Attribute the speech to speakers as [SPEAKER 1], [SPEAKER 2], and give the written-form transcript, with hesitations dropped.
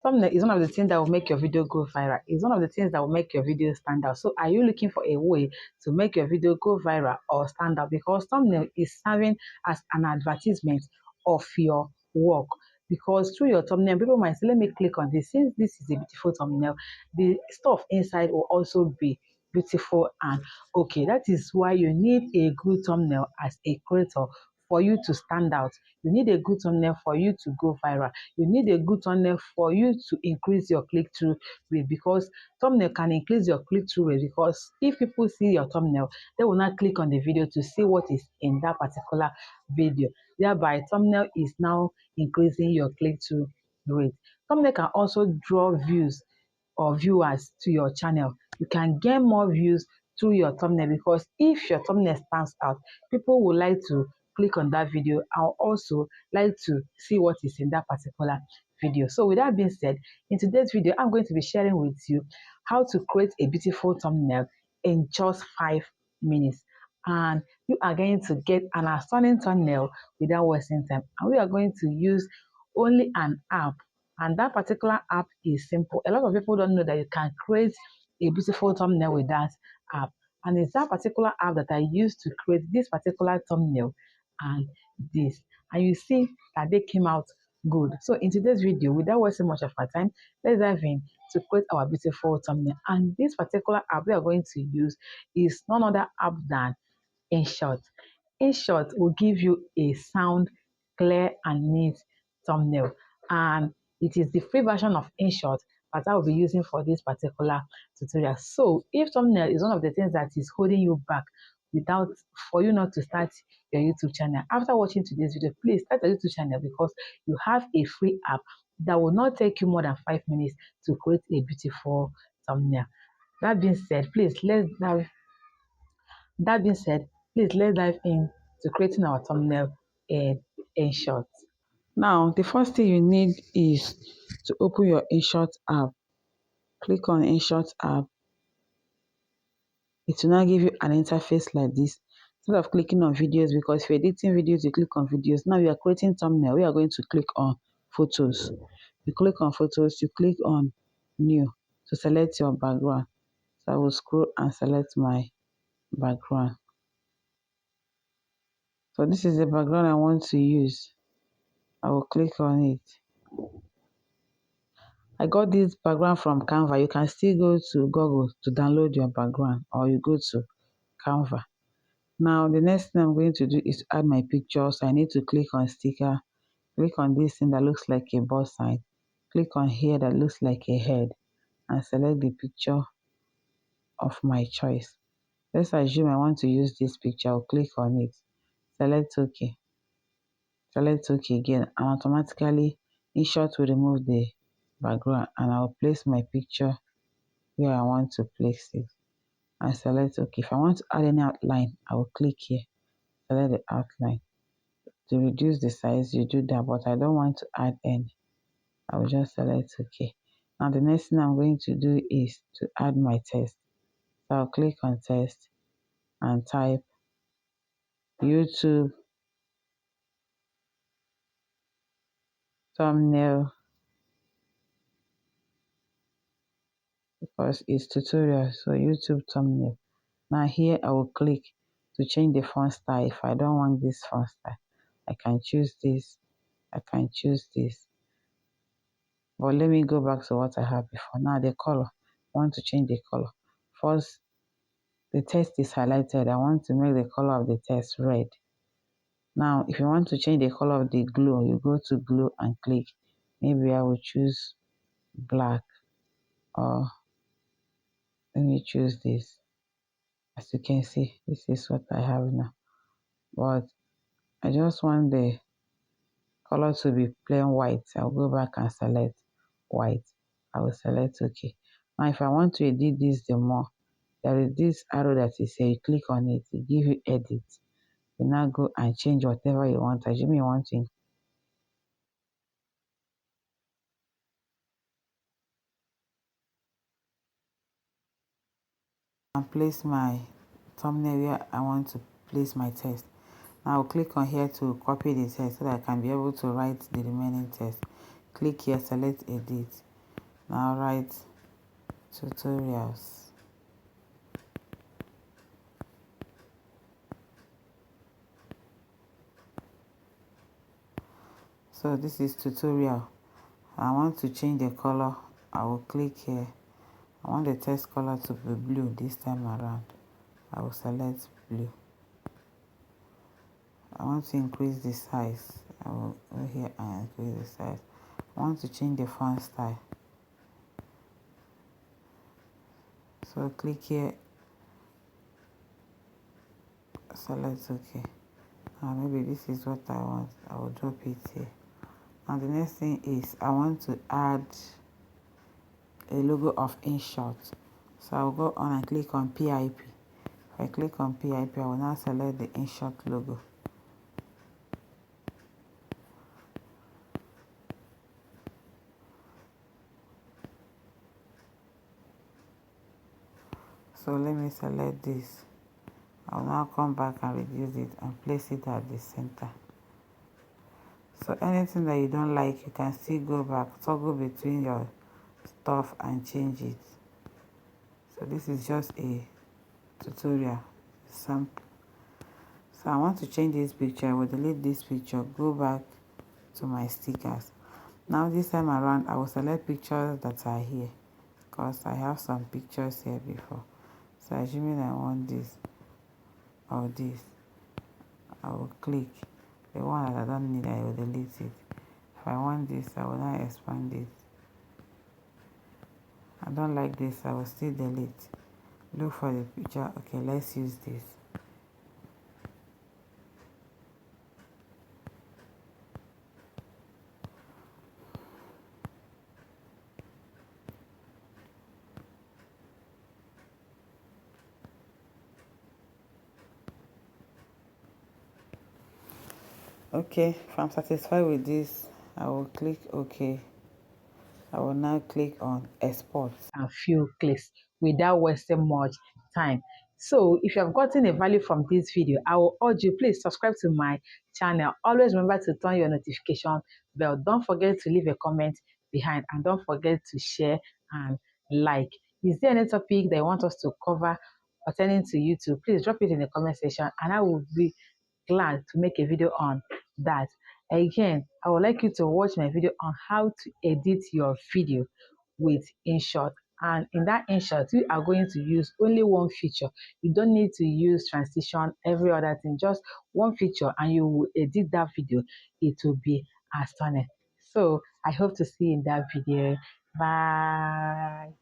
[SPEAKER 1] Thumbnail is one of the things that will make your video go viral. It's one of the things that will make your video stand out. So are you looking for a way to make your video go viral or stand out? Because thumbnail is serving as an advertisement of your work. Because through your thumbnail, people might say, let me click on this. Since this is a beautiful thumbnail, the stuff inside will also be beautiful and okay. That is why you need a good thumbnail as a creator for you to stand out. You need a good thumbnail for you to go viral. You need a good thumbnail for you to increase your click-through rate, because thumbnail can increase your click-through rate, because if people see your thumbnail, they will not click on the video to see what is in that particular video. Thereby, thumbnail is now increasing your click-through rate. Thumbnail can also draw views or viewers to your channel. You can get more views through your thumbnail, because if your thumbnail stands out, people would like to click on that video and also like to see what is in that particular video. So with that being said, in today's video, I'm going to be sharing with you how to create a beautiful thumbnail in just 5 minutes. And you are going to get an outstanding thumbnail without wasting time. And we are going to use only an app, and that particular app is simple. A lot of people don't know that you can create a beautiful thumbnail with that app. And it's that particular app that I used to create this particular thumbnail and this. And you see that they came out good. So in today's video, without wasting much of our time, let's dive in to create our beautiful thumbnail. And this particular app we are going to use is none other app than INSHOT. INSHOT will give you a sound, clear and neat thumbnail. And it is the free version of INSHOT that I will be using for this particular tutorial. So if thumbnail is one of the things that is holding you back without for you not to start your YouTube channel, after watching today's video, please start a YouTube channel, because you have a free app that will not take you more than 5 minutes to create a beautiful thumbnail. That being said, let's dive in to creating our thumbnail in InShot. Now, the first thing you need is to open your InShot app. Click on InShot app. It will now give you an interface like this. Instead of clicking on videos, because if you're editing videos, you click on videos. Now we are creating thumbnail. We are going to click on photos. You click on photos, you click on new to select your background. So I will scroll and select my background. So this is the background I want to use. I will click on it. I got this background from Canva. You can still go to Google to download your background, or you go to Canva. Now the next thing I'm going to do is to add my picture. So I need to click on sticker, click on this thing that looks like a bus sign, click on here that looks like a head, and select the picture of my choice. Let's assume I want to use this picture. I'll click on it, select OK. Select OK again, and automatically InShot will remove the background, and I'll place my picture where I want to place it and select OK. If I want to add any outline, I will click here, select the outline. To reduce the size, you do that, but I don't want to add any. I will just select OK. Now the next thing I'm going to do is to add my text. So I'll click on text and type YouTube thumbnail, because it's tutorial, so YouTube thumbnail. Now here I will click to change the font style. If I don't want this font style, I can choose this, I can choose this. But let me go back to what I had before. Now the color, I want to change the color. First, the text is highlighted. I want to make the color of the text red. Now, if you want to change the color of the glow, you go to glow and click. Maybe I will choose black, or let me choose this. As you can see, this is what I have now. But I just want the color to be plain white. I'll go back and select white. I will select OK. Now, if I want to edit this the more, there is this arrow that is here. You click on it, it gives you edit. You now go and change whatever you want. Assume you want to and place my thumbnail where I want to place my text. Now I'll click on here to copy the text so that I can be able to write the remaining text. Click here, select edit.
[SPEAKER 2] Now write tutorials. So this is tutorial. I want to change the color. I will click here. I want the text color to be blue this time around. I will select blue. I want to increase the size. I will go here and increase the size. I want to change the font style. So click here, select OK. Now maybe this is what I want. I will drop it here. And the next thing is I want to add a logo of INSHOT. So I'll go on and click on PIP. If I click on PIP, I will now select the INSHOT logo. So let me select this. I'll now come back and reduce it and place it at the center. So anything that you don't like, you can still go back, toggle between your stuff and change it. So this is just a tutorial sample. So I want to change this picture. I will delete this picture, go back to my stickers. Now this time around, I will select pictures that are here because I have some pictures here before. So assuming I want this or this, I will click. The one that I don't need, I will delete it. If I want this, I will now expand it. I don't like this, I will still delete. Look for the picture. Okay, let's use this. Okay, if I'm satisfied with this, I will click OK. I will now click on export.
[SPEAKER 1] And few clicks without wasting much time. So if you have gotten a value from this video, I will urge you, please subscribe to my channel. Always remember to turn your notification bell. Don't forget to leave a comment behind, and don't forget to share and like. Is there any topic that you want us to cover pertaining to YouTube? Please drop it in the comment section and I will be glad to make a video on that. Again, I would like you to watch my video on how to edit your video with InShot. And in that InShot, you are going to use only one feature. You don't need to use transition, every other thing, just one feature, and you will edit that video. It will be stunning. So I hope to see you in that video. Bye.